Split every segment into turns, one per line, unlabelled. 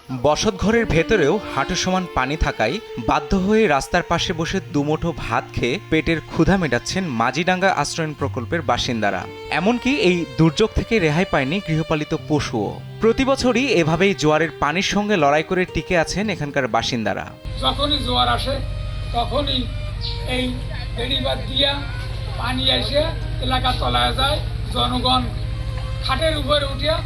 বসতঘরের ভেতরেও হাঁটু সমান পানি থাকায় বাধ্য হয়ে রাস্তার পাশে বসে দুমুঠো ভাত খেয়ে পেটের ক্ষুধা মেটাচ্ছেন মাঝিডাঙ্গা আশ্রয়ণ প্রকল্পের বাসিন্দারা। এমনকি এই দুর্যোগ থেকে রেহাই পায়নি গৃহপালিত পশুও। প্রতি বছরই এভাবেই জোয়ারের পানির সঙ্গে লড়াই করে টিকে আছেন এখানকার বাসিন্দারা।
যখনই জোয়ার আসে তখনই এই বেড়িবাঁধ দিয়া পানি এসে এলাকা তলায় যায়, জনগণ খাটের উপরে উঠিয়া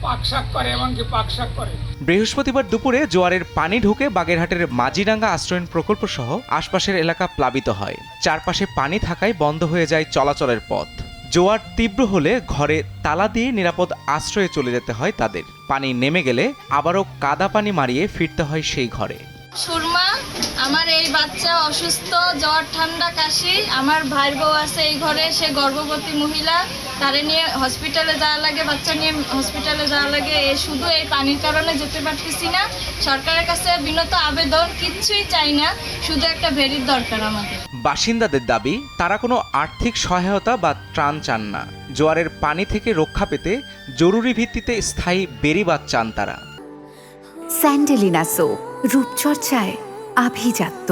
পাকশাক করে, এমনকি পাকশাক করে।
বৃহস্পতিবার দুপুরে জোয়ারের পানি ঢুকে বাগেরহাটের মাঝিডাঙ্গা আশ্রয়ণ প্রকল্প সহ আশপাশের এলাকা প্লাবিত হয়। চারপাশে পানি থাকায় বন্ধ হয়ে যায় চলাচলের পথ। জোয়ার তীব্র হলে ঘরে তালা দিয়ে নিরাপদ আশ্রয়ে চলে যেতে হয় তাদের। পানি নেমে গেলে আবারও কাদা পানি মারিয়ে ফিরতে হয় সেই ঘরে।
সুরমা, আমার এই বাচ্চা অসুস্থ, জ্বর ঠান্ডা কাশি। আমার ভাইয়ের বউ আছে এই ঘরে, সে গর্ভবতী মহিলা, তারে নিয়ে হসপিটালে যাওয়া লাগে, বাচ্চা নিয়ে হসপিটালে যাওয়া লাগে। শুধু এই পানির কারণে যেতে পারতেছি না। সরকারের কাছে বিনত আবেদন, কিচ্ছুই চাই না, শুধু একটা ভেরির দরকার আমাদের।
বাসিন্দাদের দাবি, তারা কোনো আর্থিক সহায়তা বা ত্রাণ চান না। জোয়ারের পানি থেকে রক্ষা পেতে জরুরি ভিত্তিতে স্থায়ী বেড়িবাঁধ চান তারা।
স্যান্ডেলিনা সো, রূপচর্চায় আভিজাত্য।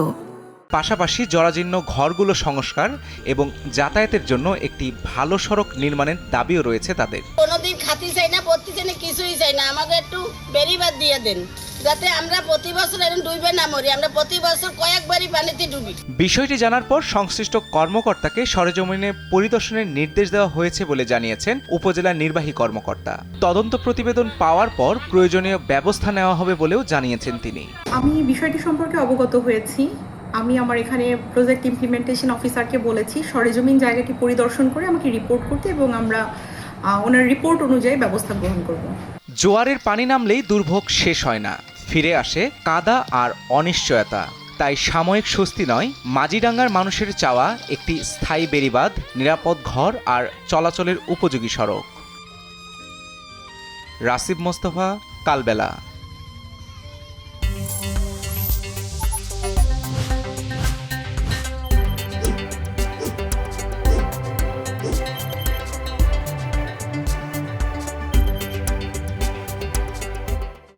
পাশাপাশি জরাজীর্ণ ঘরগুলো সংস্কার এবং যাতায়াতের জন্য একটি ভালো সড়ক নির্মাণের দাবিও রয়েছে তাদের।
কোনোদিন খাতি চাই না, পড়তে চাই না, কিছুই চাই না, আমাকে একটু বেড়িবাঁধ দিয়ে দেন, যাতে আমরা প্রতি বছর এরকম ডুবে না মরি। আমরা প্রতি বছর কয়েকবারই পানিতে ডুবি।
বিষয়টি জানার পর সংশ্লিষ্ট কর্মকর্তাকে সরেজমিনে পরিদর্শনের নির্দেশ দেওয়া হয়েছে বলে জানিয়েছেন উপজেলা নির্বাহী কর্মকর্তা। তদন্ত প্রতিবেদন পাওয়ার পর প্রয়োজনীয় ব্যবস্থা নেওয়া হবে বলেও জানিয়েছেন তিনি।
আমি বিষয়টি সম্পর্কে অবগত হয়েছি। আমি আমার এখানে প্রজেক্ট ইমপ্লিমেন্টেশন অফিসারকে বলেছি সরেজমিন জায়গাটি পরিদর্শন করে আমাকে রিপোর্ট করতে, এবং আমরা ওনার রিপোর্ট অনুযায়ী ব্যবস্থা গ্রহণ করব।
জোয়ারের পানি নামলেই দুর্ভোগ শেষ হয় না, ফিরে আসে কাদা আর অনিশ্চয়তা। তাই সাময়িক স্বস্তি নয়, মাঝিডাঙ্গার মানুষের চাওয়া একটি স্থায়ী বেড়িবাঁধ, নিরাপদ ঘর আর চলাচলের উপযোগী সড়ক। রাসিব মোস্তফা, কালবেলা।